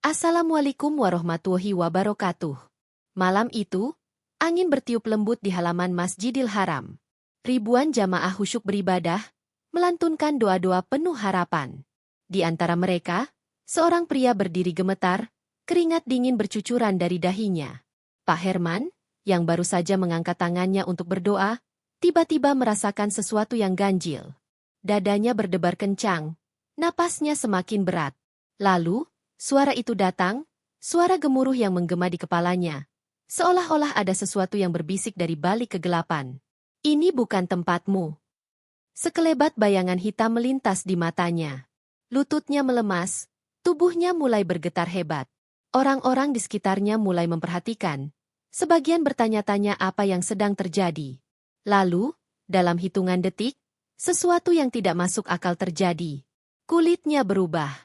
Assalamualaikum warahmatullahi wabarakatuh. Malam itu, angin bertiup lembut di halaman Masjidil Haram. Ribuan jamaah khusyuk beribadah, melantunkan doa-doa penuh harapan. Di antara mereka, seorang pria berdiri gemetar, keringat dingin bercucuran dari dahinya. Pak Herman, yang baru saja mengangkat tangannya untuk berdoa, tiba-tiba merasakan sesuatu yang ganjil. Dadanya berdebar kencang, napasnya semakin berat. Lalu, suara itu datang, suara gemuruh yang menggema di kepalanya. Seolah-olah ada sesuatu yang berbisik dari balik kegelapan. Ini bukan tempatmu. Sekelebat bayangan hitam melintas di matanya. Lututnya melemas, tubuhnya mulai bergetar hebat. Orang-orang di sekitarnya mulai memperhatikan. Sebagian bertanya-tanya apa yang sedang terjadi. Lalu, dalam hitungan detik, sesuatu yang tidak masuk akal terjadi. Kulitnya berubah.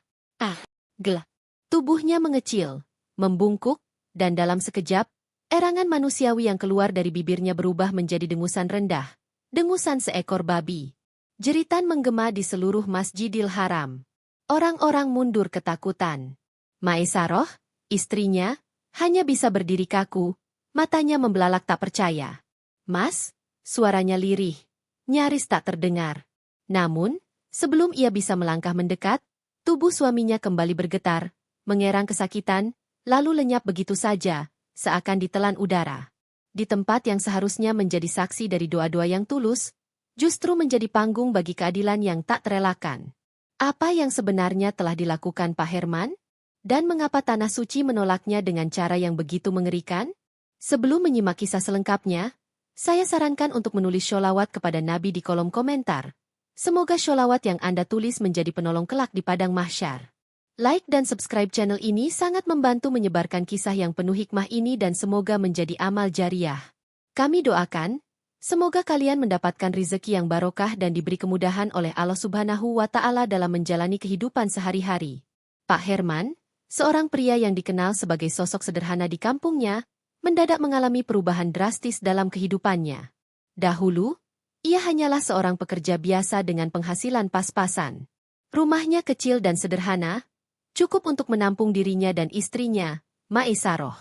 Gelap. Tubuhnya mengecil, membungkuk, dan dalam sekejap, erangan manusiawi yang keluar dari bibirnya berubah menjadi dengusan rendah, dengusan seekor babi. Jeritan menggema di seluruh Masjidil Haram. Orang-orang mundur ketakutan. Maesaroh, istrinya, hanya bisa berdiri kaku, matanya membelalak tak percaya. "Mas?" Suaranya lirih, nyaris tak terdengar. Namun, sebelum ia bisa melangkah mendekat, tubuh suaminya kembali bergetar, mengerang kesakitan, lalu lenyap begitu saja, seakan ditelan udara. Di tempat yang seharusnya menjadi saksi dari doa-doa yang tulus, justru menjadi panggung bagi keadilan yang tak terelakkan. Apa yang sebenarnya telah dilakukan Pak Herman? Dan mengapa Tanah Suci menolaknya dengan cara yang begitu mengerikan? Sebelum menyimak kisah selengkapnya, saya sarankan untuk menulis sholawat kepada Nabi di kolom komentar. Semoga sholawat yang Anda tulis menjadi penolong kelak di padang mahsyar. Like dan subscribe channel ini sangat membantu menyebarkan kisah yang penuh hikmah ini dan semoga menjadi amal jariah. Kami doakan, semoga kalian mendapatkan rezeki yang barokah dan diberi kemudahan oleh Allah Subhanahu wa Ta'ala dalam menjalani kehidupan sehari-hari. Pak Herman, seorang pria yang dikenal sebagai sosok sederhana di kampungnya, mendadak mengalami perubahan drastis dalam kehidupannya. Dahulu, ia hanyalah seorang pekerja biasa dengan penghasilan pas-pasan. Rumahnya kecil dan sederhana, cukup untuk menampung dirinya dan istrinya, Maesaroh.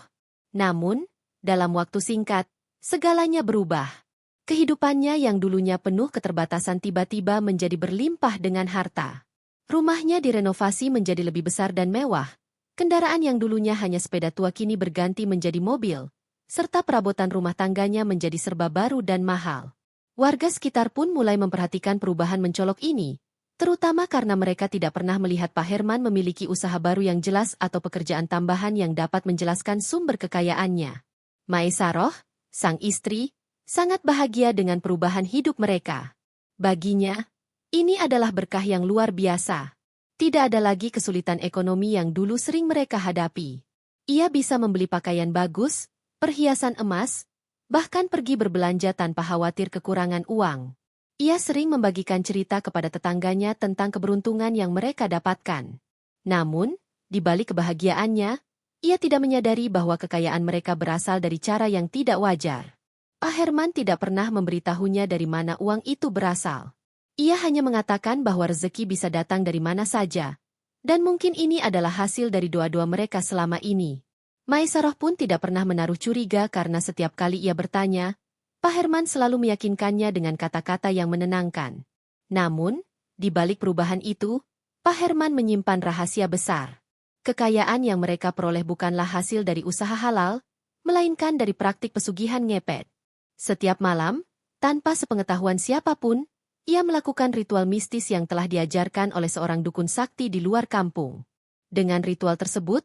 Namun, dalam waktu singkat, segalanya berubah. Kehidupannya yang dulunya penuh keterbatasan tiba-tiba menjadi berlimpah dengan harta. Rumahnya direnovasi menjadi lebih besar dan mewah. Kendaraan yang dulunya hanya sepeda tua kini berganti menjadi mobil, serta perabotan rumah tangganya menjadi serba baru dan mahal. Warga sekitar pun mulai memperhatikan perubahan mencolok ini, terutama karena mereka tidak pernah melihat Pak Herman memiliki usaha baru yang jelas atau pekerjaan tambahan yang dapat menjelaskan sumber kekayaannya. Maesaroh, sang istri, sangat bahagia dengan perubahan hidup mereka. Baginya, ini adalah berkah yang luar biasa. Tidak ada lagi kesulitan ekonomi yang dulu sering mereka hadapi. Ia bisa membeli pakaian bagus, perhiasan emas, bahkan pergi berbelanja tanpa khawatir kekurangan uang. Ia sering membagikan cerita kepada tetangganya tentang keberuntungan yang mereka dapatkan. Namun, di balik kebahagiaannya, ia tidak menyadari bahwa kekayaan mereka berasal dari cara yang tidak wajar. Pak Herman tidak pernah memberitahunya dari mana uang itu berasal. Ia hanya mengatakan bahwa rezeki bisa datang dari mana saja, dan mungkin ini adalah hasil dari doa-doa mereka selama ini. Maesaroh pun tidak pernah menaruh curiga karena setiap kali ia bertanya, Pak Herman selalu meyakinkannya dengan kata-kata yang menenangkan. Namun, di balik perubahan itu, Pak Herman menyimpan rahasia besar. Kekayaan yang mereka peroleh bukanlah hasil dari usaha halal, melainkan dari praktik pesugihan ngepet. Setiap malam, tanpa sepengetahuan siapapun, ia melakukan ritual mistis yang telah diajarkan oleh seorang dukun sakti di luar kampung. Dengan ritual tersebut,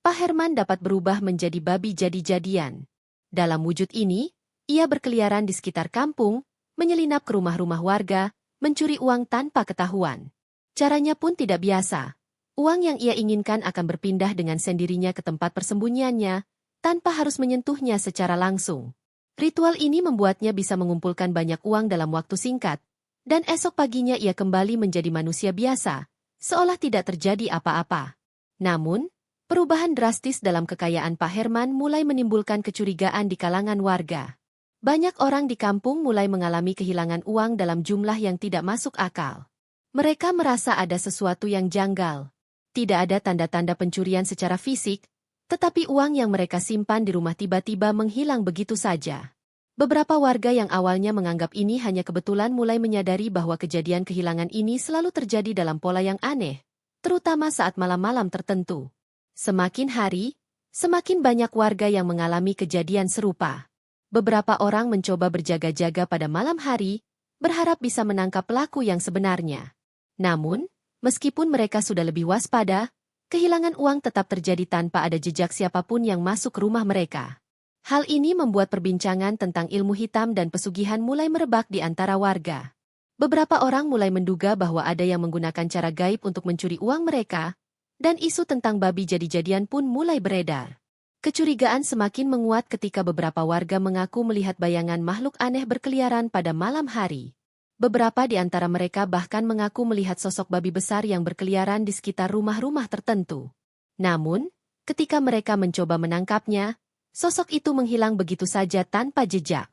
Pak Herman dapat berubah menjadi babi jadi-jadian. Dalam wujud ini, ia berkeliaran di sekitar kampung, menyelinap ke rumah-rumah warga, mencuri uang tanpa ketahuan. Caranya pun tidak biasa. Uang yang ia inginkan akan berpindah dengan sendirinya ke tempat persembunyiannya, tanpa harus menyentuhnya secara langsung. Ritual ini membuatnya bisa mengumpulkan banyak uang dalam waktu singkat, dan esok paginya ia kembali menjadi manusia biasa, seolah tidak terjadi apa-apa. Namun, perubahan drastis dalam kekayaan Pak Herman mulai menimbulkan kecurigaan di kalangan warga. Banyak orang di kampung mulai mengalami kehilangan uang dalam jumlah yang tidak masuk akal. Mereka merasa ada sesuatu yang janggal. Tidak ada tanda-tanda pencurian secara fisik, tetapi uang yang mereka simpan di rumah tiba-tiba menghilang begitu saja. Beberapa warga yang awalnya menganggap ini hanya kebetulan mulai menyadari bahwa kejadian kehilangan ini selalu terjadi dalam pola yang aneh, terutama saat malam-malam tertentu. Semakin hari, semakin banyak warga yang mengalami kejadian serupa. Beberapa orang mencoba berjaga-jaga pada malam hari, berharap bisa menangkap pelaku yang sebenarnya. Namun, meskipun mereka sudah lebih waspada, kehilangan uang tetap terjadi tanpa ada jejak siapapun yang masuk ke rumah mereka. Hal ini membuat perbincangan tentang ilmu hitam dan pesugihan mulai merebak di antara warga. Beberapa orang mulai menduga bahwa ada yang menggunakan cara gaib untuk mencuri uang mereka, dan isu tentang babi jadi-jadian pun mulai beredar. Kecurigaan semakin menguat ketika beberapa warga mengaku melihat bayangan makhluk aneh berkeliaran pada malam hari. Beberapa di antara mereka bahkan mengaku melihat sosok babi besar yang berkeliaran di sekitar rumah-rumah tertentu. Namun, ketika mereka mencoba menangkapnya, sosok itu menghilang begitu saja tanpa jejak.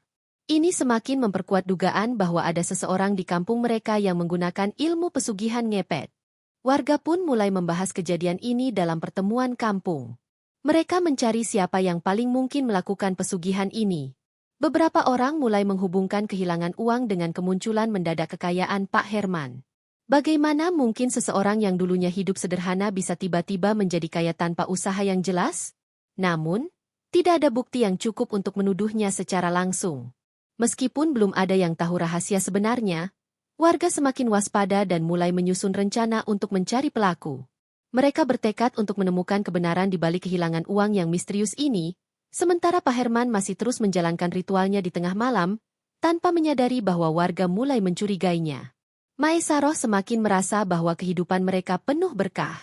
Ini semakin memperkuat dugaan bahwa ada seseorang di kampung mereka yang menggunakan ilmu pesugihan ngepet. Warga pun mulai membahas kejadian ini dalam pertemuan kampung. Mereka mencari siapa yang paling mungkin melakukan pesugihan ini. Beberapa orang mulai menghubungkan kehilangan uang dengan kemunculan mendadak kekayaan Pak Herman. Bagaimana mungkin seseorang yang dulunya hidup sederhana bisa tiba-tiba menjadi kaya tanpa usaha yang jelas? Namun, tidak ada bukti yang cukup untuk menuduhnya secara langsung. Meskipun belum ada yang tahu rahasia sebenarnya, warga semakin waspada dan mulai menyusun rencana untuk mencari pelaku. Mereka bertekad untuk menemukan kebenaran di balik kehilangan uang yang misterius ini, sementara Pak Herman masih terus menjalankan ritualnya di tengah malam, tanpa menyadari bahwa warga mulai mencurigainya. Maesaroh semakin merasa bahwa kehidupan mereka penuh berkah.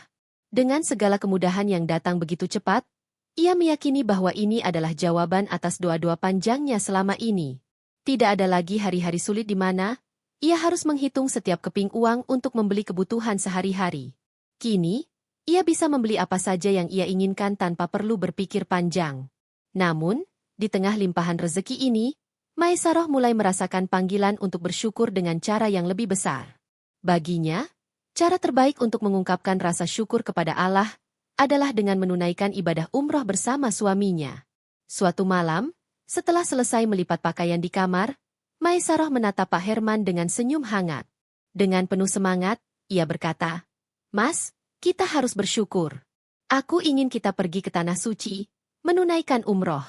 Dengan segala kemudahan yang datang begitu cepat, ia meyakini bahwa ini adalah jawaban atas doa-doa panjangnya selama ini. Tidak ada lagi hari-hari sulit di mana ia harus menghitung setiap keping uang untuk membeli kebutuhan sehari-hari. Kini, ia bisa membeli apa saja yang ia inginkan tanpa perlu berpikir panjang. Namun, di tengah limpahan rezeki ini, Maesaroh mulai merasakan panggilan untuk bersyukur dengan cara yang lebih besar. Baginya, cara terbaik untuk mengungkapkan rasa syukur kepada Allah adalah dengan menunaikan ibadah umroh bersama suaminya. Suatu malam, setelah selesai melipat pakaian di kamar, Maesaroh menatap Pak Herman dengan senyum hangat. Dengan penuh semangat, ia berkata, "Mas, kita harus bersyukur. Aku ingin kita pergi ke Tanah Suci, menunaikan umroh."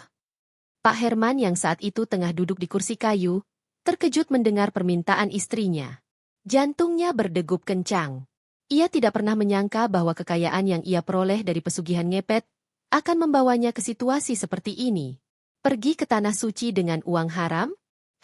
Pak Herman yang saat itu tengah duduk di kursi kayu, terkejut mendengar permintaan istrinya. Jantungnya berdegup kencang. Ia tidak pernah menyangka bahwa kekayaan yang ia peroleh dari pesugihan ngepet akan membawanya ke situasi seperti ini. Pergi ke Tanah Suci dengan uang haram?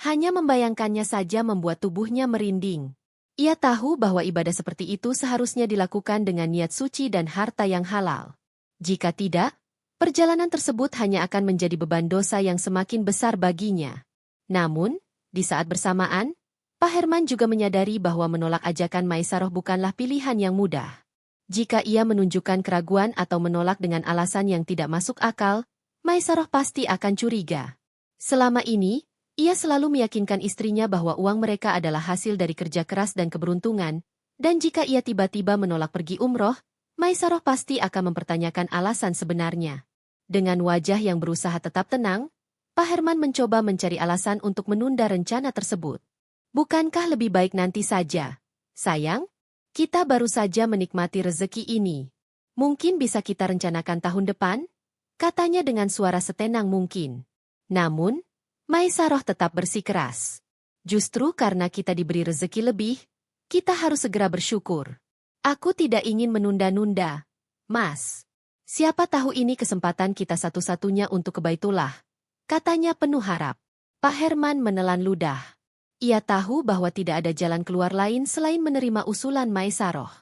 Hanya membayangkannya saja membuat tubuhnya merinding. Ia tahu bahwa ibadah seperti itu seharusnya dilakukan dengan niat suci dan harta yang halal. Jika tidak, perjalanan tersebut hanya akan menjadi beban dosa yang semakin besar baginya. Namun, di saat bersamaan, Pak Herman juga menyadari bahwa menolak ajakan Maesaroh bukanlah pilihan yang mudah. Jika ia menunjukkan keraguan atau menolak dengan alasan yang tidak masuk akal, Maesaroh pasti akan curiga. Selama ini, ia selalu meyakinkan istrinya bahwa uang mereka adalah hasil dari kerja keras dan keberuntungan, dan jika ia tiba-tiba menolak pergi umroh, Maesaroh pasti akan mempertanyakan alasan sebenarnya. Dengan wajah yang berusaha tetap tenang, Pak Herman mencoba mencari alasan untuk menunda rencana tersebut. Bukankah lebih baik nanti saja? Sayang, kita baru saja menikmati rezeki ini. Mungkin bisa kita rencanakan tahun depan? Katanya dengan suara setenang mungkin. Namun, Maesaroh tetap bersikeras. Justru karena kita diberi rezeki lebih, kita harus segera bersyukur. Aku tidak ingin menunda-nunda, Mas. Siapa tahu ini kesempatan kita satu-satunya untuk ke Baitullah, katanya penuh harap. Pak Herman menelan ludah. Ia tahu bahwa tidak ada jalan keluar lain selain menerima usulan Maesaroh.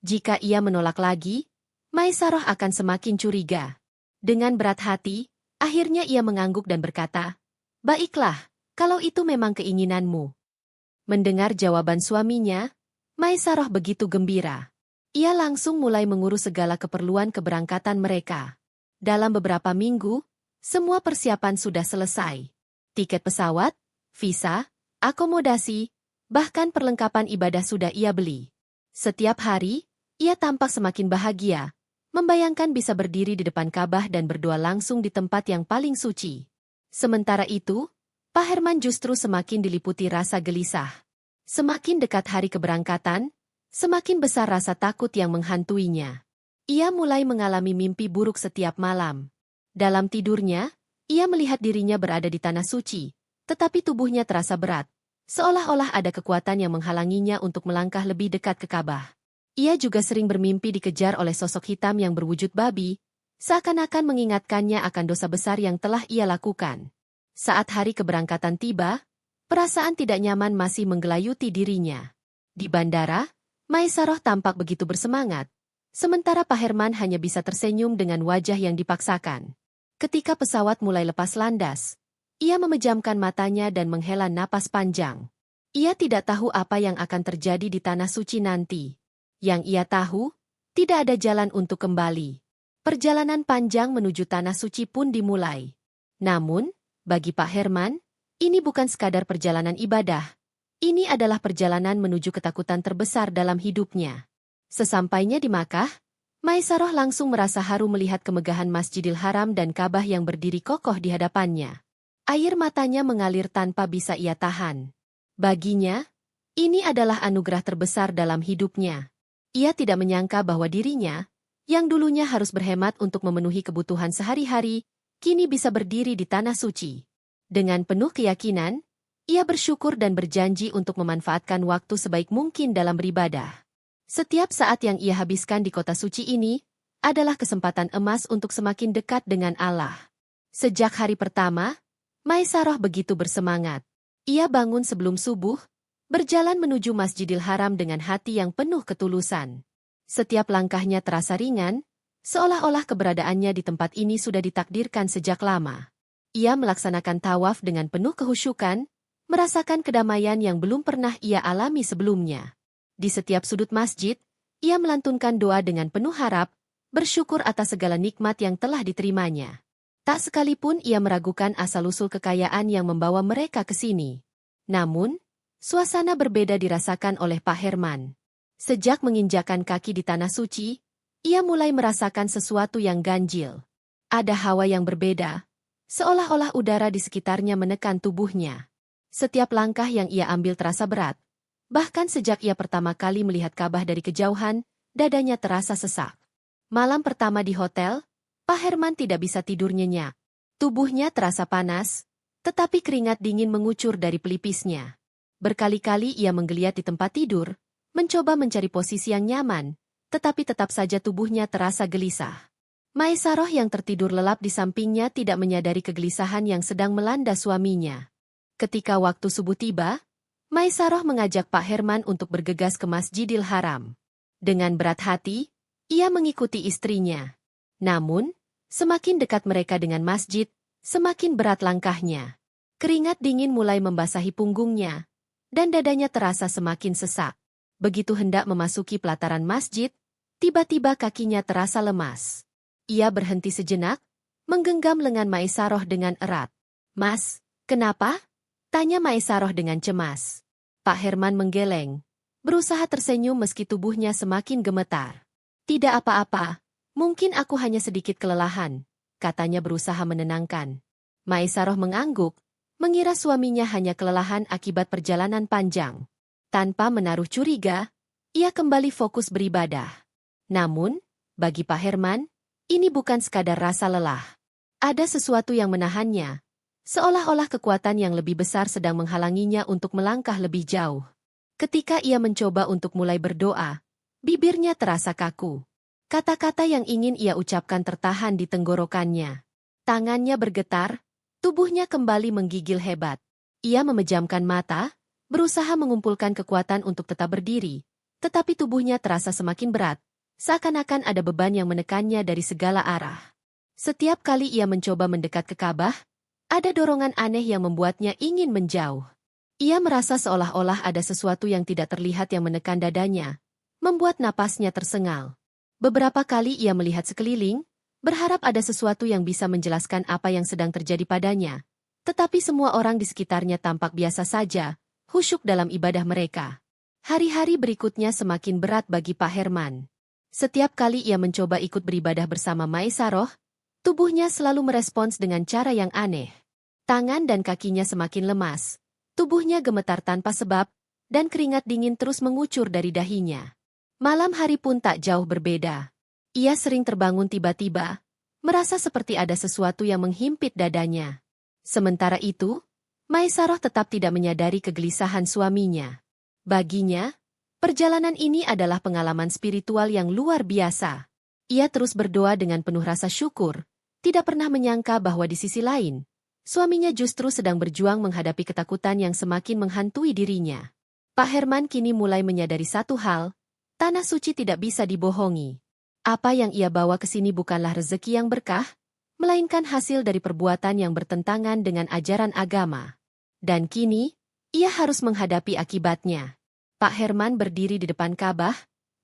Jika ia menolak lagi, Maesaroh akan semakin curiga. Dengan berat hati, akhirnya ia mengangguk dan berkata, "Baiklah, kalau itu memang keinginanmu." Mendengar jawaban suaminya, Maesaroh begitu gembira. Ia langsung mulai mengurus segala keperluan keberangkatan mereka. Dalam beberapa minggu, semua persiapan sudah selesai. Tiket pesawat, visa, akomodasi, bahkan perlengkapan ibadah sudah ia beli. Setiap hari, Ia tampak semakin bahagia, membayangkan bisa berdiri di depan Ka'bah dan berdoa langsung di tempat yang paling suci. Sementara itu, Pak Herman justru semakin diliputi rasa gelisah. Semakin dekat hari keberangkatan, semakin besar rasa takut yang menghantuinya. Ia mulai mengalami mimpi buruk setiap malam. Dalam tidurnya, ia melihat dirinya berada di tanah suci, tetapi tubuhnya terasa berat, seolah-olah ada kekuatan yang menghalanginya untuk melangkah lebih dekat ke Ka'bah. Ia juga sering bermimpi dikejar oleh sosok hitam yang berwujud babi, seakan-akan mengingatkannya akan dosa besar yang telah ia lakukan. Saat hari keberangkatan tiba, perasaan tidak nyaman masih menggelayuti dirinya. Di bandara, Maesaroh tampak begitu bersemangat, sementara Pak Herman hanya bisa tersenyum dengan wajah yang dipaksakan. Ketika pesawat mulai lepas landas, ia memejamkan matanya dan menghela napas panjang. Ia tidak tahu apa yang akan terjadi di tanah suci nanti. Yang ia tahu, tidak ada jalan untuk kembali. Perjalanan panjang menuju tanah suci pun dimulai. Namun, bagi Pak Herman, ini bukan sekadar perjalanan ibadah. Ini adalah perjalanan menuju ketakutan terbesar dalam hidupnya. Sesampainya di Makkah, Maesaroh langsung merasa haru melihat kemegahan Masjidil Haram dan Ka'bah yang berdiri kokoh di hadapannya. Air matanya mengalir tanpa bisa ia tahan. Baginya, ini adalah anugerah terbesar dalam hidupnya. Ia tidak menyangka bahwa dirinya, yang dulunya harus berhemat untuk memenuhi kebutuhan sehari-hari, kini bisa berdiri di tanah suci. Dengan penuh keyakinan, ia bersyukur dan berjanji untuk memanfaatkan waktu sebaik mungkin dalam beribadah. Setiap saat yang ia habiskan di kota suci ini adalah kesempatan emas untuk semakin dekat dengan Allah. Sejak hari pertama, Maesaroh begitu bersemangat. Ia bangun sebelum subuh, berjalan menuju Masjidil Haram dengan hati yang penuh ketulusan. Setiap langkahnya terasa ringan, seolah-olah keberadaannya di tempat ini sudah ditakdirkan sejak lama. Ia melaksanakan tawaf dengan penuh kehusyukan, merasakan kedamaian yang belum pernah ia alami sebelumnya. Di setiap sudut masjid, ia melantunkan doa dengan penuh harap, bersyukur atas segala nikmat yang telah diterimanya. Tak sekalipun ia meragukan asal-usul kekayaan yang membawa mereka ke sini. Namun, suasana berbeda dirasakan oleh Pak Herman. Sejak menginjakan kaki di tanah suci, ia mulai merasakan sesuatu yang ganjil. Ada hawa yang berbeda, seolah-olah udara di sekitarnya menekan tubuhnya. Setiap langkah yang ia ambil terasa berat. Bahkan sejak ia pertama kali melihat Ka'bah dari kejauhan, dadanya terasa sesak. Malam pertama di hotel, Pak Herman tidak bisa tidur nyenyak. Tubuhnya terasa panas, tetapi keringat dingin mengucur dari pelipisnya. Berkali-kali ia menggeliat di tempat tidur, mencoba mencari posisi yang nyaman, tetapi tetap saja tubuhnya terasa gelisah. Maesaroh yang tertidur lelap di sampingnya tidak menyadari kegelisahan yang sedang melanda suaminya. Ketika waktu subuh tiba, Maesaroh mengajak Pak Herman untuk bergegas ke Masjidil Haram. Dengan berat hati, ia mengikuti istrinya. Namun, semakin dekat mereka dengan masjid, semakin berat langkahnya. Keringat dingin mulai membasahi punggungnya, dan dadanya terasa semakin sesak. Begitu hendak memasuki pelataran masjid, tiba-tiba kakinya terasa lemas. Ia berhenti sejenak, menggenggam lengan Maesaroh dengan erat. "Mas, kenapa?" tanya Maesaroh dengan cemas. Pak Herman menggeleng, berusaha tersenyum meski tubuhnya semakin gemetar. "Tidak apa-apa, mungkin aku hanya sedikit kelelahan," katanya berusaha menenangkan. Maesaroh mengangguk, mengira suaminya hanya kelelahan akibat perjalanan panjang. Tanpa menaruh curiga, ia kembali fokus beribadah. Namun, bagi Pak Herman, ini bukan sekadar rasa lelah. Ada sesuatu yang menahannya, seolah-olah kekuatan yang lebih besar sedang menghalanginya untuk melangkah lebih jauh. Ketika ia mencoba untuk mulai berdoa, bibirnya terasa kaku. Kata-kata yang ingin ia ucapkan tertahan di tenggorokannya. Tangannya bergetar, tubuhnya kembali menggigil hebat. Ia memejamkan mata, berusaha mengumpulkan kekuatan untuk tetap berdiri, tetapi tubuhnya terasa semakin berat, seakan-akan ada beban yang menekannya dari segala arah. Setiap kali ia mencoba mendekat ke Ka'bah, ada dorongan aneh yang membuatnya ingin menjauh. Ia merasa seolah-olah ada sesuatu yang tidak terlihat yang menekan dadanya, membuat napasnya tersengal. Beberapa kali ia melihat sekeliling, berharap ada sesuatu yang bisa menjelaskan apa yang sedang terjadi padanya. Tetapi semua orang di sekitarnya tampak biasa saja, khusyuk dalam ibadah mereka. Hari-hari berikutnya semakin berat bagi Pak Herman. Setiap kali ia mencoba ikut beribadah bersama Maesaroh, tubuhnya selalu merespons dengan cara yang aneh. Tangan dan kakinya semakin lemas, tubuhnya gemetar tanpa sebab, dan keringat dingin terus mengucur dari dahinya. Malam hari pun tak jauh berbeda. Ia sering terbangun tiba-tiba, merasa seperti ada sesuatu yang menghimpit dadanya. Sementara itu, Maesaroh tetap tidak menyadari kegelisahan suaminya. Baginya, perjalanan ini adalah pengalaman spiritual yang luar biasa. Ia terus berdoa dengan penuh rasa syukur, tidak pernah menyangka bahwa di sisi lain, suaminya justru sedang berjuang menghadapi ketakutan yang semakin menghantui dirinya. Pak Herman kini mulai menyadari satu hal, tanah suci tidak bisa dibohongi. Apa yang ia bawa ke sini bukanlah rezeki yang berkah, melainkan hasil dari perbuatan yang bertentangan dengan ajaran agama. Dan kini, ia harus menghadapi akibatnya. Pak Herman berdiri di depan Ka'bah,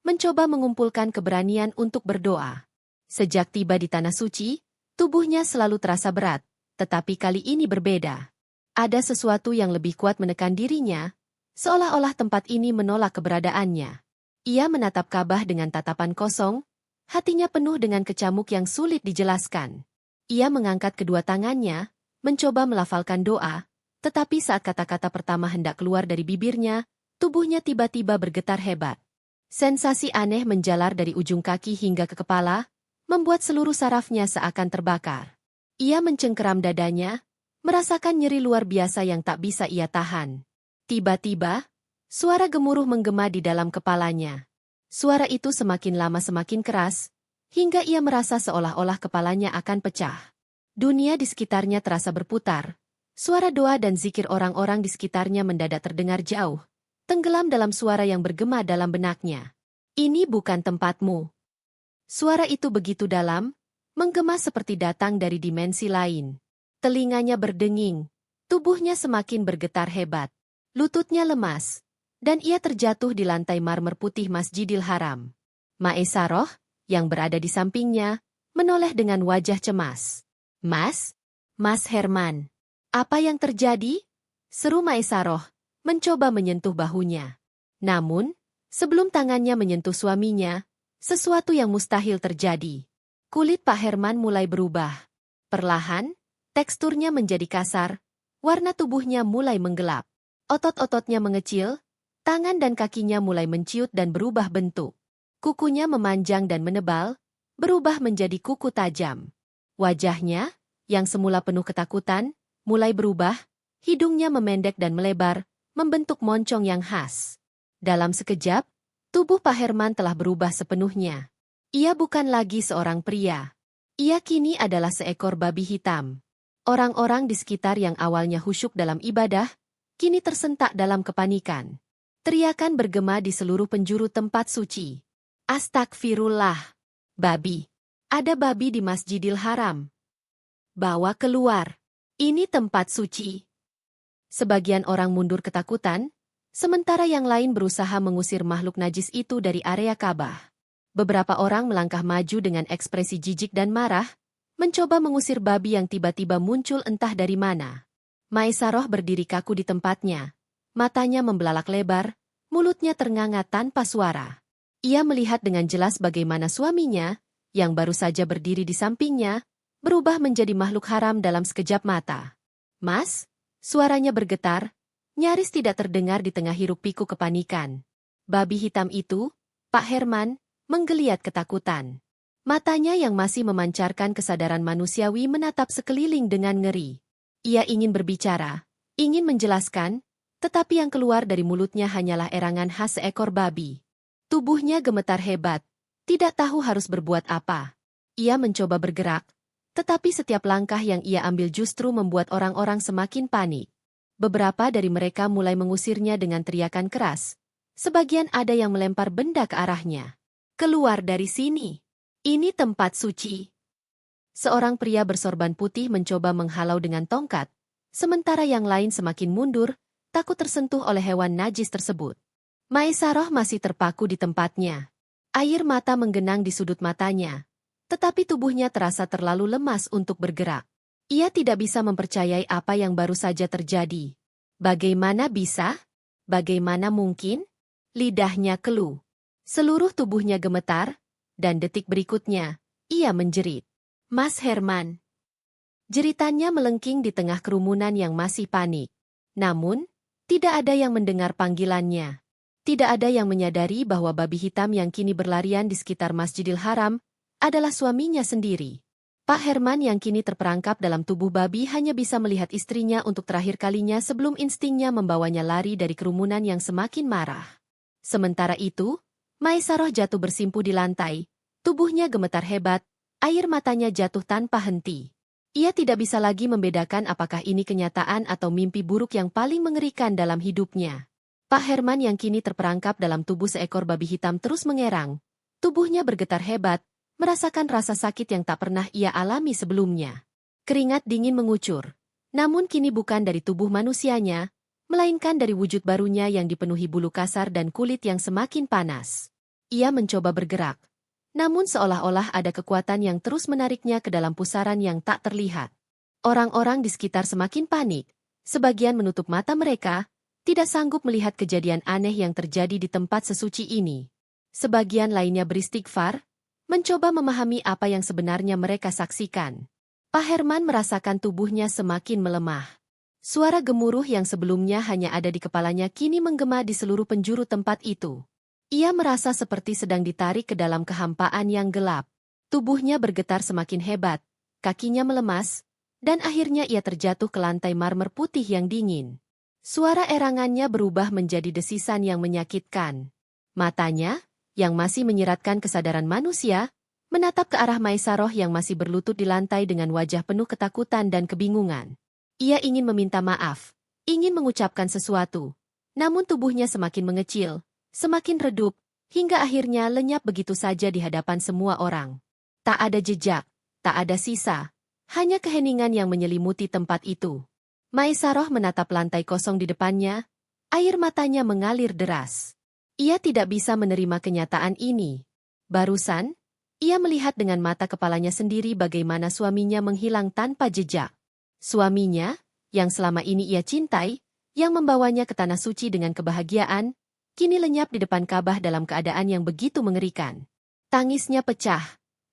mencoba mengumpulkan keberanian untuk berdoa. Sejak tiba di tanah suci, tubuhnya selalu terasa berat, tetapi kali ini berbeda. Ada sesuatu yang lebih kuat menekan dirinya, seolah-olah tempat ini menolak keberadaannya. Ia menatap Ka'bah dengan tatapan kosong, hatinya penuh dengan kecamuk yang sulit dijelaskan. Ia mengangkat kedua tangannya, mencoba melafalkan doa, tetapi saat kata-kata pertama hendak keluar dari bibirnya, tubuhnya tiba-tiba bergetar hebat. Sensasi aneh menjalar dari ujung kaki hingga ke kepala, membuat seluruh sarafnya seakan terbakar. Ia mencengkeram dadanya, merasakan nyeri luar biasa yang tak bisa ia tahan. Tiba-tiba, suara gemuruh menggema di dalam kepalanya. Suara itu semakin lama semakin keras, hingga ia merasa seolah-olah kepalanya akan pecah. Dunia di sekitarnya terasa berputar. Suara doa dan zikir orang-orang di sekitarnya mendadak terdengar jauh, tenggelam dalam suara yang bergema dalam benaknya. Ini bukan tempatmu. Suara itu begitu dalam, menggema seperti datang dari dimensi lain. Telinganya berdenging, tubuhnya semakin bergetar hebat. Lututnya lemas, dan ia terjatuh di lantai marmer putih Masjidil Haram. Maesaroh, yang berada di sampingnya, menoleh dengan wajah cemas. Mas Herman. Apa yang terjadi? Seru Maesaroh, mencoba menyentuh bahunya. Namun, sebelum tangannya menyentuh suaminya, sesuatu yang mustahil terjadi. Kulit Pak Herman mulai berubah. Perlahan, teksturnya menjadi kasar, warna tubuhnya mulai menggelap. Otot-ototnya mengecil, tangan dan kakinya mulai menciut dan berubah bentuk. Kukunya memanjang dan menebal, berubah menjadi kuku tajam. Wajahnya, yang semula penuh ketakutan, mulai berubah, hidungnya memendek dan melebar, membentuk moncong yang khas. Dalam sekejap, tubuh Pak Herman telah berubah sepenuhnya. Ia bukan lagi seorang pria. Ia kini adalah seekor babi hitam. Orang-orang di sekitar yang awalnya khusyuk dalam ibadah, kini tersentak dalam kepanikan. Teriakan bergema di seluruh penjuru tempat suci. Astagfirullah. Babi. Ada babi di Masjidil Haram. Bawa keluar. Ini tempat suci. Sebagian orang mundur ketakutan, sementara yang lain berusaha mengusir makhluk najis itu dari area Ka'bah. Beberapa orang melangkah maju dengan ekspresi jijik dan marah, mencoba mengusir babi yang tiba-tiba muncul entah dari mana. Maesaroh berdiri kaku di tempatnya. Matanya membelalak lebar, mulutnya ternganga tanpa suara. Ia melihat dengan jelas bagaimana suaminya, yang baru saja berdiri di sampingnya, berubah menjadi makhluk haram dalam sekejap mata. Mas? Suaranya bergetar, nyaris tidak terdengar di tengah hiruk-pikuk kepanikan. Babi hitam itu, Pak Herman, menggeliat ketakutan. Matanya yang masih memancarkan kesadaran manusiawi menatap sekeliling dengan ngeri. Ia ingin berbicara, ingin menjelaskan, tetapi yang keluar dari mulutnya hanyalah erangan khas seekor babi. Tubuhnya gemetar hebat, tidak tahu harus berbuat apa. Ia mencoba bergerak, tetapi setiap langkah yang ia ambil justru membuat orang-orang semakin panik. Beberapa dari mereka mulai mengusirnya dengan teriakan keras. Sebagian ada yang melempar benda ke arahnya. Keluar dari sini. Ini tempat suci. Seorang pria bersorban putih mencoba menghalau dengan tongkat, sementara yang lain semakin mundur, takut tersentuh oleh hewan najis tersebut. Maesaroh masih terpaku di tempatnya. Air mata menggenang di sudut matanya. Tetapi tubuhnya terasa terlalu lemas untuk bergerak. Ia tidak bisa mempercayai apa yang baru saja terjadi. Bagaimana bisa? Bagaimana mungkin? Lidahnya keluh. Seluruh tubuhnya gemetar, Dan detik berikutnya, ia menjerit. Mas Herman. Jeritannya melengking di tengah kerumunan yang masih panik. Namun, tidak ada yang mendengar panggilannya. Tidak ada yang menyadari bahwa babi hitam yang kini berlarian di sekitar Masjidil Haram adalah suaminya sendiri. Pak Herman yang kini terperangkap dalam tubuh babi hanya bisa melihat istrinya untuk terakhir kalinya sebelum instingnya membawanya lari dari kerumunan yang semakin marah. Sementara itu, Maesaroh jatuh bersimpuh di lantai, tubuhnya gemetar hebat, air matanya jatuh tanpa henti. Ia tidak bisa lagi membedakan apakah ini kenyataan atau mimpi buruk yang paling mengerikan dalam hidupnya. Pak Herman yang kini terperangkap dalam tubuh seekor babi hitam terus mengerang. Tubuhnya bergetar hebat, merasakan rasa sakit yang tak pernah ia alami sebelumnya. Keringat dingin mengucur. Namun kini bukan dari tubuh manusianya, melainkan dari wujud barunya yang dipenuhi bulu kasar dan kulit yang semakin panas. Ia mencoba bergerak. Namun seolah-olah ada kekuatan yang terus menariknya ke dalam pusaran yang tak terlihat. Orang-orang di sekitar semakin panik. Sebagian menutup mata mereka, tidak sanggup melihat kejadian aneh yang terjadi di tempat sesuci ini. Sebagian lainnya beristighfar, mencoba memahami apa yang sebenarnya mereka saksikan. Pak Herman merasakan tubuhnya semakin melemah. Suara gemuruh yang sebelumnya hanya ada di kepalanya kini menggema di seluruh penjuru tempat itu. Ia merasa seperti sedang ditarik ke dalam kehampaan yang gelap. Tubuhnya bergetar semakin hebat, kakinya melemas, dan akhirnya ia terjatuh ke lantai marmer putih yang dingin. Suara erangannya berubah menjadi desisan yang menyakitkan. Matanya, yang masih menyiratkan kesadaran manusia, menatap ke arah Maesaroh yang masih berlutut di lantai dengan wajah penuh ketakutan dan kebingungan. Ia ingin meminta maaf, ingin mengucapkan sesuatu, namun tubuhnya semakin mengecil, semakin redup, hingga akhirnya lenyap begitu saja di hadapan semua orang. Tak ada jejak, tak ada sisa, hanya keheningan yang menyelimuti tempat itu. Maesaroh menatap lantai kosong di depannya, air matanya mengalir deras. Ia tidak bisa menerima kenyataan ini. Barusan, ia melihat dengan mata kepalanya sendiri bagaimana suaminya menghilang tanpa jejak. Suaminya, yang selama ini ia cintai, yang membawanya ke tanah suci dengan kebahagiaan, kini lenyap di depan Ka'bah dalam keadaan yang begitu mengerikan. Tangisnya pecah,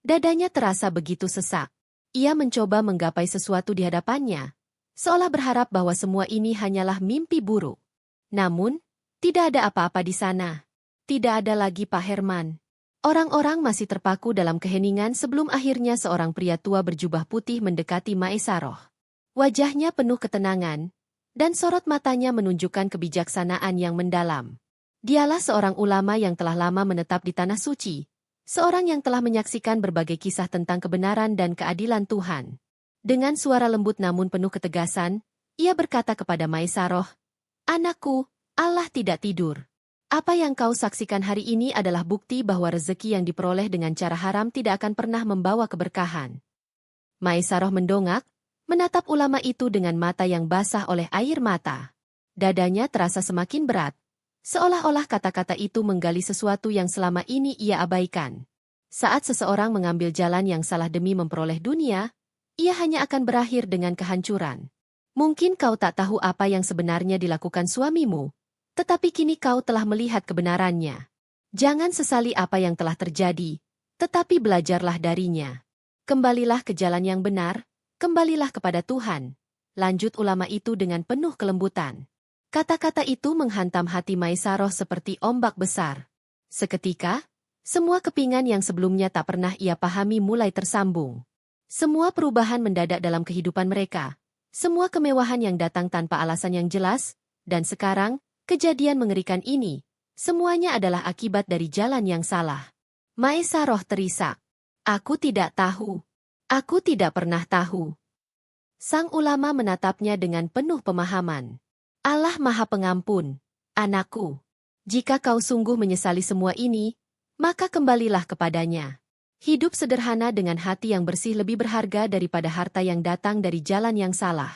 dadanya terasa begitu sesak. Ia mencoba menggapai sesuatu di hadapannya, seolah berharap bahwa semua ini hanyalah mimpi buruk. Namun, tidak ada apa-apa di sana. Tidak ada lagi Pak Herman. Orang-orang masih terpaku dalam keheningan sebelum akhirnya seorang pria tua berjubah putih mendekati Maesaroh. Wajahnya penuh ketenangan, dan sorot matanya menunjukkan kebijaksanaan yang mendalam. Dialah seorang ulama yang telah lama menetap di tanah suci, seorang yang telah menyaksikan berbagai kisah tentang kebenaran dan keadilan Tuhan. Dengan suara lembut namun penuh ketegasan, ia berkata kepada Maesaroh, "Anakku, Allah tidak tidur. Apa yang kau saksikan hari ini adalah bukti bahwa rezeki yang diperoleh dengan cara haram tidak akan pernah membawa keberkahan." Maesaroh mendongak, menatap ulama itu dengan mata yang basah oleh air mata. Dadanya terasa semakin berat, seolah-olah kata-kata itu menggali sesuatu yang selama ini ia abaikan. Saat seseorang mengambil jalan yang salah demi memperoleh dunia, ia hanya akan berakhir dengan kehancuran. Mungkin kau tak tahu apa yang sebenarnya dilakukan suamimu, tetapi kini kau telah melihat kebenarannya. Jangan sesali apa yang telah terjadi, tetapi belajarlah darinya. Kembalilah ke jalan yang benar, kembalilah kepada Tuhan. Lanjut ulama itu dengan penuh kelembutan. Kata-kata itu menghantam hati Maesaroh seperti ombak besar. Seketika, semua kepingan yang sebelumnya tak pernah ia pahami mulai tersambung. Semua perubahan mendadak dalam kehidupan mereka, semua kemewahan yang datang tanpa alasan yang jelas, dan sekarang, kejadian mengerikan ini, semuanya adalah akibat dari jalan yang salah. Maesaroh terisak. Aku tidak tahu. Aku tidak pernah tahu. Sang ulama menatapnya dengan penuh pemahaman. Allah Maha Pengampun, anakku. Jika kau sungguh menyesali semua ini, maka kembalilah kepadanya. Hidup sederhana dengan hati yang bersih lebih berharga daripada harta yang datang dari jalan yang salah.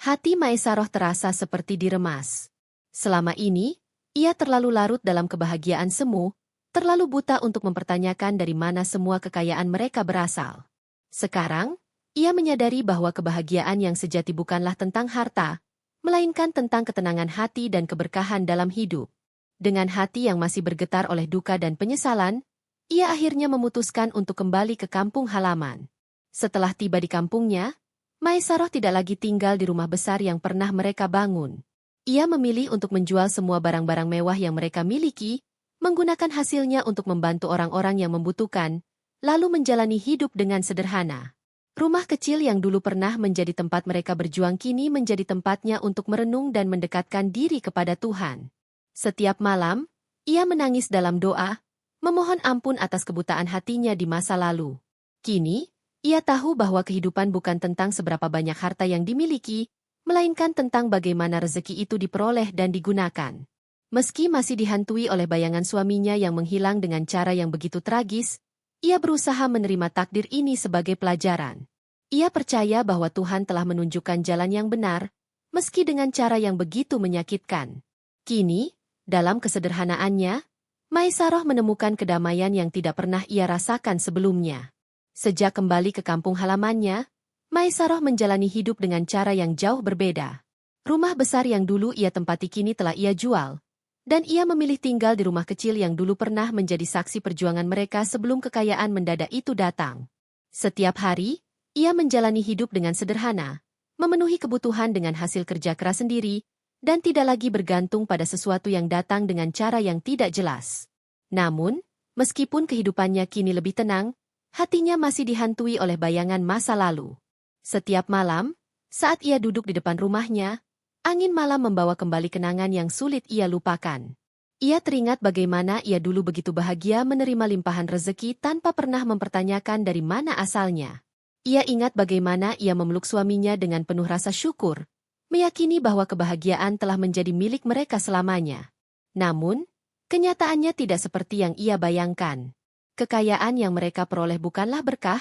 Hati Maesaroh terasa seperti diremas. Selama ini, ia terlalu larut dalam kebahagiaan semu, terlalu buta untuk mempertanyakan dari mana semua kekayaan mereka berasal. Sekarang, ia menyadari bahwa kebahagiaan yang sejati bukanlah tentang harta, melainkan tentang ketenangan hati dan keberkahan dalam hidup. Dengan hati yang masih bergetar oleh duka dan penyesalan, ia akhirnya memutuskan untuk kembali ke kampung halaman. Setelah tiba di kampungnya, Maesaroh tidak lagi tinggal di rumah besar yang pernah mereka bangun. Ia memilih untuk menjual semua barang-barang mewah yang mereka miliki, menggunakan hasilnya untuk membantu orang-orang yang membutuhkan, lalu menjalani hidup dengan sederhana. Rumah kecil yang dulu pernah menjadi tempat mereka berjuang kini menjadi tempatnya untuk merenung dan mendekatkan diri kepada Tuhan. Setiap malam, ia menangis dalam doa, memohon ampun atas kebutaan hatinya di masa lalu. Kini, ia tahu bahwa kehidupan bukan tentang seberapa banyak harta yang dimiliki, melainkan tentang bagaimana rezeki itu diperoleh dan digunakan. Meski masih dihantui oleh bayangan suaminya yang menghilang dengan cara yang begitu tragis, ia berusaha menerima takdir ini sebagai pelajaran. Ia percaya bahwa Tuhan telah menunjukkan jalan yang benar, meski dengan cara yang begitu menyakitkan. Kini, dalam kesederhanaannya, Maesaroh menemukan kedamaian yang tidak pernah ia rasakan sebelumnya. Sejak kembali ke kampung halamannya, Maesaroh menjalani hidup dengan cara yang jauh berbeda. Rumah besar yang dulu ia tempati kini telah ia jual, dan ia memilih tinggal di rumah kecil yang dulu pernah menjadi saksi perjuangan mereka sebelum kekayaan mendadak itu datang. Setiap hari, ia menjalani hidup dengan sederhana, memenuhi kebutuhan dengan hasil kerja keras sendiri, dan tidak lagi bergantung pada sesuatu yang datang dengan cara yang tidak jelas. Namun, meskipun kehidupannya kini lebih tenang, hatinya masih dihantui oleh bayangan masa lalu. Setiap malam, saat ia duduk di depan rumahnya, angin malam membawa kembali kenangan yang sulit ia lupakan. Ia teringat bagaimana ia dulu begitu bahagia menerima limpahan rezeki tanpa pernah mempertanyakan dari mana asalnya. Ia ingat bagaimana ia memeluk suaminya dengan penuh rasa syukur, meyakini bahwa kebahagiaan telah menjadi milik mereka selamanya. Namun, kenyataannya tidak seperti yang ia bayangkan. Kekayaan yang mereka peroleh bukanlah berkah,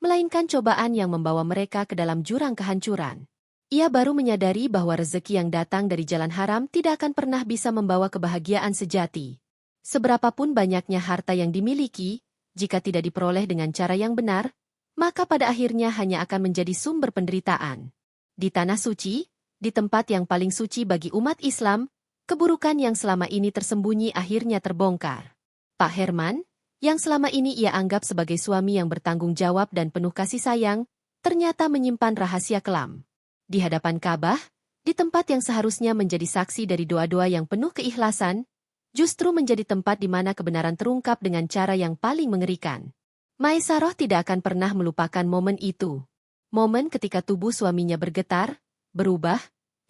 melainkan cobaan yang membawa mereka ke dalam jurang kehancuran. Ia baru menyadari bahwa rezeki yang datang dari jalan haram tidak akan pernah bisa membawa kebahagiaan sejati. Seberapapun banyaknya harta yang dimiliki, jika tidak diperoleh dengan cara yang benar, maka pada akhirnya hanya akan menjadi sumber penderitaan. Di Tanah Suci, di tempat yang paling suci bagi umat Islam, keburukan yang selama ini tersembunyi akhirnya terbongkar. Pak Herman, yang selama ini ia anggap sebagai suami yang bertanggung jawab dan penuh kasih sayang, ternyata menyimpan rahasia kelam. Di hadapan Ka'bah, di tempat yang seharusnya menjadi saksi dari doa-doa yang penuh keikhlasan, justru menjadi tempat di mana kebenaran terungkap dengan cara yang paling mengerikan. Maesaroh tidak akan pernah melupakan momen itu. Momen ketika tubuh suaminya bergetar, berubah,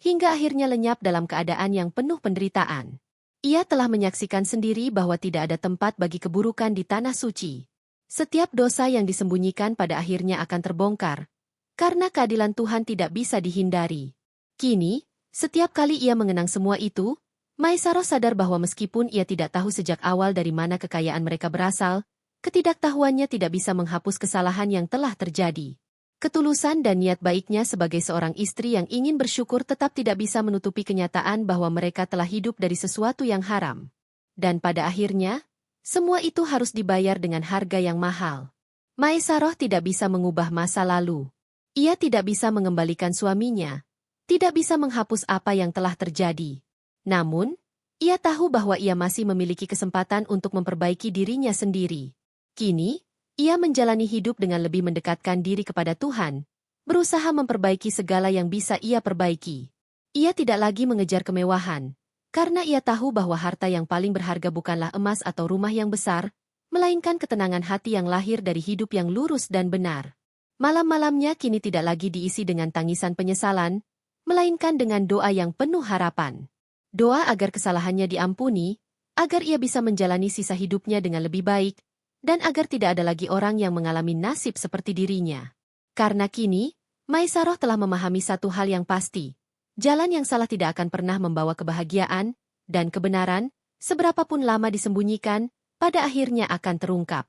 hingga akhirnya lenyap dalam keadaan yang penuh penderitaan. Ia telah menyaksikan sendiri bahwa tidak ada tempat bagi keburukan di Tanah Suci. Setiap dosa yang disembunyikan pada akhirnya akan terbongkar, karena keadilan Tuhan tidak bisa dihindari. Kini, setiap kali ia mengenang semua itu, Maesaroh sadar bahwa meskipun ia tidak tahu sejak awal dari mana kekayaan mereka berasal, ketidaktahuannya tidak bisa menghapus kesalahan yang telah terjadi. Ketulusan dan niat baiknya sebagai seorang istri yang ingin bersyukur tetap tidak bisa menutupi kenyataan bahwa mereka telah hidup dari sesuatu yang haram. Dan pada akhirnya, semua itu harus dibayar dengan harga yang mahal. Maesaroh tidak bisa mengubah masa lalu. Ia tidak bisa mengembalikan suaminya, tidak bisa menghapus apa yang telah terjadi. Namun, ia tahu bahwa ia masih memiliki kesempatan untuk memperbaiki dirinya sendiri. Kini, ia menjalani hidup dengan lebih mendekatkan diri kepada Tuhan, berusaha memperbaiki segala yang bisa ia perbaiki. Ia tidak lagi mengejar kemewahan, karena ia tahu bahwa harta yang paling berharga bukanlah emas atau rumah yang besar, melainkan ketenangan hati yang lahir dari hidup yang lurus dan benar. Malam-malamnya kini tidak lagi diisi dengan tangisan penyesalan, melainkan dengan doa yang penuh harapan. Doa agar kesalahannya diampuni, agar ia bisa menjalani sisa hidupnya dengan lebih baik, dan agar tidak ada lagi orang yang mengalami nasib seperti dirinya. Karena kini, Maesaroh telah memahami satu hal yang pasti. Jalan yang salah tidak akan pernah membawa kebahagiaan, dan kebenaran, seberapapun lama disembunyikan, pada akhirnya akan terungkap.